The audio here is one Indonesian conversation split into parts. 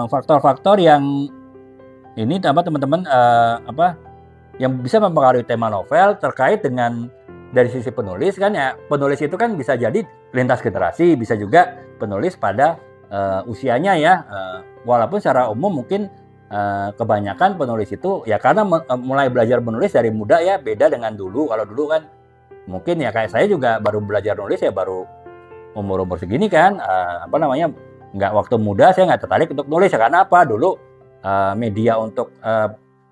faktor-faktor yang ini apa teman-teman yang bisa mempengaruhi tema novel terkait dengan dari sisi penulis kan ya. Penulis itu kan bisa jadi lintas generasi, bisa juga penulis pada usianya ya. Walaupun secara umum mungkin kebanyakan penulis itu ya karena mulai belajar menulis dari muda ya, beda dengan dulu. Kalau dulu kan mungkin ya kayak saya juga baru belajar nulis ya baru umur segini kan, nggak waktu muda saya nggak tertarik untuk nulis ya karena apa dulu media untuk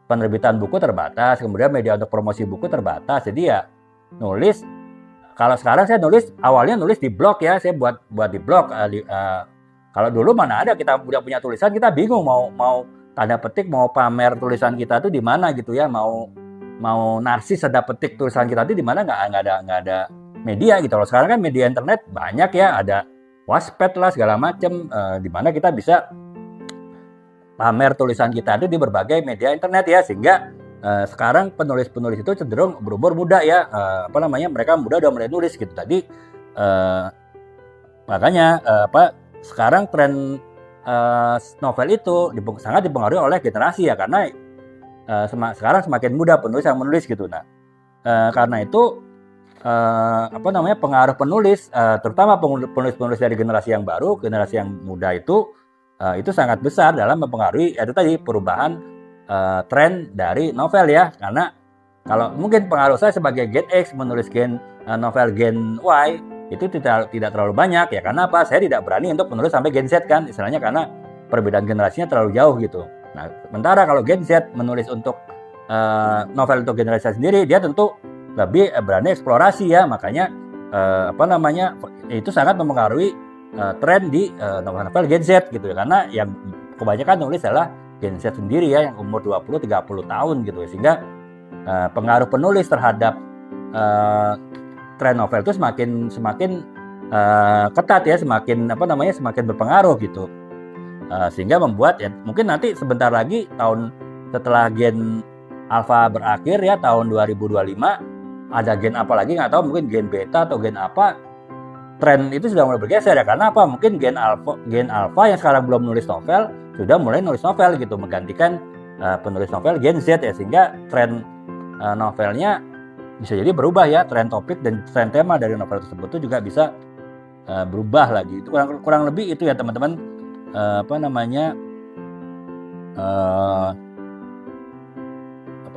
penerbitan buku terbatas, kemudian media untuk promosi buku terbatas, jadi ya nulis. Kalau sekarang saya nulis awalnya nulis di blog ya, saya buat di blog. Kalau dulu mana ada kita udah punya tulisan kita bingung mau tanda petik mau pamer tulisan kita tuh di mana gitu ya, mau narsis tanda petik tulisan kita tuh di mana, nggak ada media gitu loh. Sekarang kan media internet banyak ya, ada Wattpad lah segala macem, di mana kita bisa pamer tulisan kita itu di berbagai media internet ya, sehingga sekarang penulis-penulis itu cenderung berumur muda ya, mereka muda udah mulai nulis gitu tadi. Makanya sekarang tren novel itu sangat dipengaruhi oleh generasi ya, karena sekarang semakin muda penulis yang menulis gitu. Nah, karena itu pengaruh penulis, terutama penulis-penulis dari generasi yang baru, generasi yang muda itu sangat besar dalam mempengaruhi itu tadi perubahan tren dari novel ya. Karena kalau mungkin pengaruh saya sebagai Gen X menulis novel Gen Y itu tidak terlalu banyak ya, karena apa? Saya tidak berani untuk menulis sampai Gen Z kan, istilahnya karena perbedaan generasinya terlalu jauh gitu. Nah, sementara kalau Gen Z menulis untuk novel untuk generasi sendiri, dia tentu lebih berani eksplorasi ya, makanya itu sangat mempengaruhi tren di novel-novel Gen Z gitu ya, karena yang kebanyakan nulis adalah Gen Z sendiri ya, yang umur 20-30 tahun gitu ya, sehingga pengaruh penulis terhadap tren novel itu semakin ketat ya, semakin berpengaruh gitu, sehingga membuat ya mungkin nanti sebentar lagi tahun setelah Gen Alpha berakhir ya, tahun 2025 ada Gen apa lagi nggak tahu, mungkin Gen Beta atau Gen apa, tren itu sudah mulai bergeser ya, karena apa? Mungkin Gen Alpha yang sekarang belum nulis novel sudah mulai nulis novel gitu, menggantikan penulis novel Gen Z ya, sehingga tren novelnya bisa jadi berubah ya, tren topik dan tren tema dari novel tersebut itu juga bisa berubah lagi. Itu kurang lebih itu ya teman-teman,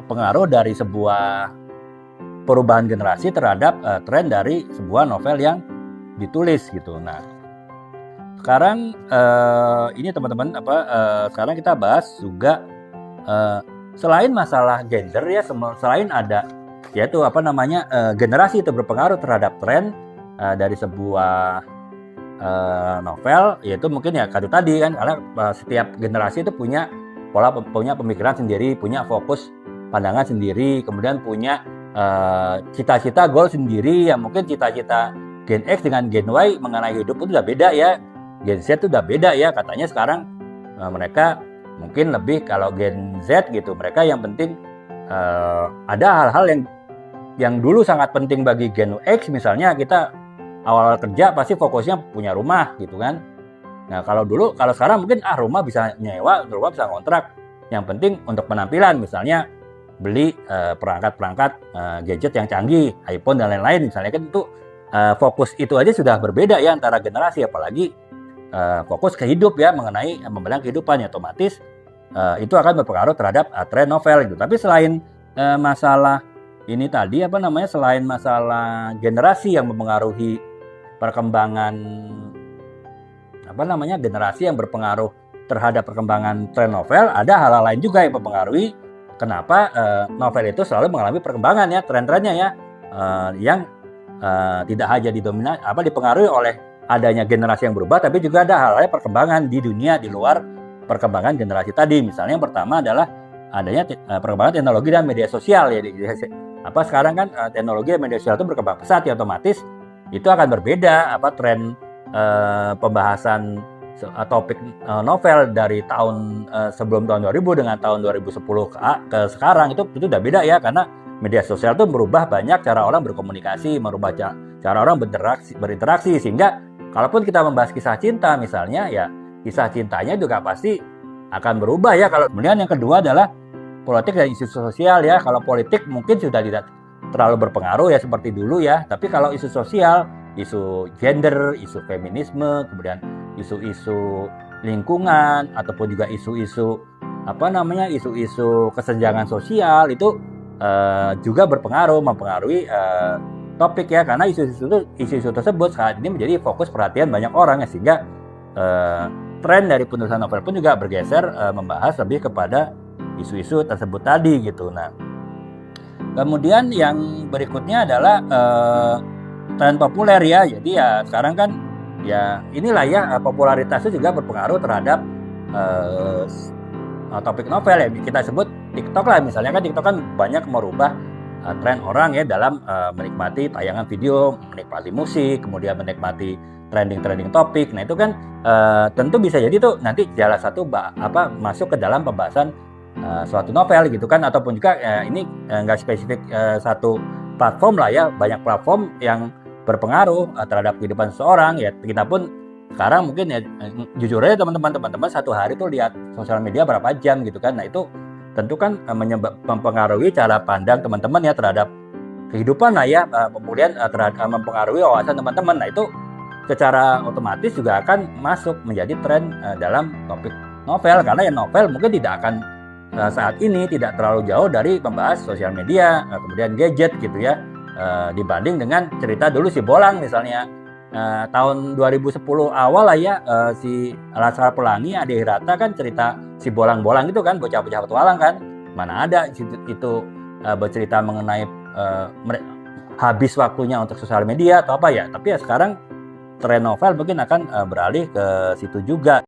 pengaruh dari sebuah perubahan generasi terhadap tren dari sebuah novel yang ditulis gitu. Nah, sekarang ini teman-teman sekarang kita bahas juga selain masalah gender ya, selain ada yaitu generasi itu berpengaruh terhadap tren dari sebuah novel, yaitu mungkin ya kado tadi kan, karena setiap generasi itu punya pemikiran sendiri, punya fokus pandangan sendiri, kemudian punya cita-cita goal sendiri ya. Mungkin cita-cita Gen X dengan Gen Y mengenai hidup itu udah beda ya, Gen Z itu udah beda ya, katanya sekarang mereka mungkin lebih, kalau Gen Z gitu mereka yang penting ada hal-hal yang dulu sangat penting bagi Gen X, misalnya kita awal kerja pasti fokusnya punya rumah gitu kan. Nah, kalau sekarang mungkin rumah bisa nyewa, rumah bisa kontrak, yang penting untuk penampilan misalnya beli perangkat-perangkat gadget yang canggih, iPhone dan lain-lain misalnya kan, itu fokus itu aja sudah berbeda ya antara generasi, apalagi fokus ke hidup ya, mengenai memandang kehidupan ya, otomatis itu akan berpengaruh terhadap tren novel gitu. Tapi selain masalah ini tadi selain masalah generasi yang mempengaruhi perkembangan generasi yang berpengaruh terhadap perkembangan tren novel, ada hal-hal lain juga yang mempengaruhi kenapa novel itu selalu mengalami perkembangan ya, tren-trennya ya, yang tidak hanya dipengaruhi oleh adanya generasi yang berubah, tapi juga ada hal-hal perkembangan di dunia di luar perkembangan generasi tadi. Misalnya yang pertama adalah adanya perkembangan teknologi dan media sosial ya. Sekarang kan teknologi dan media sosial itu berkembang pesat ya, otomatis itu akan berbeda tren pembahasan topik novel dari tahun sebelum tahun 2000 dengan tahun 2010 ke sekarang, itu udah beda ya, karena media sosial itu merubah banyak cara orang berkomunikasi, merubah cara orang berinteraksi, sehingga kalaupun kita membahas kisah cinta misalnya ya, kisah cintanya juga pasti akan berubah ya. Kalau kemudian yang kedua adalah politik dan isu sosial ya. Kalau politik mungkin sudah tidak terlalu berpengaruh ya seperti dulu ya. Tapi kalau isu sosial, isu gender, isu feminisme, kemudian isu-isu lingkungan ataupun juga isu-isu isu-isu kesenjangan sosial itu juga mempengaruhi topik ya, karena isu-isu tersebut saat ini menjadi fokus perhatian banyak orang ya, sehingga tren dari penulisan novel pun juga bergeser membahas lebih kepada isu-isu tersebut tadi gitu. Nah, kemudian yang berikutnya adalah tren populer ya. Jadi ya sekarang kan ya inilah ya, popularitasnya juga berpengaruh terhadap topik novel ya. Kita sebut TikTok lah misalnya, kan TikTok kan banyak merubah tren orang ya dalam menikmati tayangan video, menikmati musik, kemudian menikmati trending topik. Nah itu kan tentu bisa jadi tuh nanti salah satu masuk ke dalam pembahasan suatu novel gitu kan, ataupun juga ini nggak spesifik satu platform lah ya, banyak platform yang berpengaruh terhadap kehidupan seseorang ya. Kita pun sekarang mungkin ya jujur aja teman-teman satu hari tuh lihat sosial media berapa jam gitu kan. Nah itu tentu kan mempengaruhi cara pandang teman-teman ya terhadap kehidupan lah ya, kemudian mempengaruhi wawasan teman-teman. Nah itu secara otomatis juga akan masuk menjadi tren dalam topik novel, karena ya novel mungkin tidak akan saat ini tidak terlalu jauh dari membahas sosial media, kemudian gadget gitu ya, dibanding dengan cerita dulu si Bolang misalnya tahun 2010 awal lah ya, si Laskar Pelangi, Ade Hirata kan cerita si Bolang-Bolang itu kan, bocah-bocah petualang kan, mana ada itu bercerita mengenai habis waktunya untuk sosial media atau apa ya. Tapi ya sekarang tren novel mungkin akan beralih ke situ juga.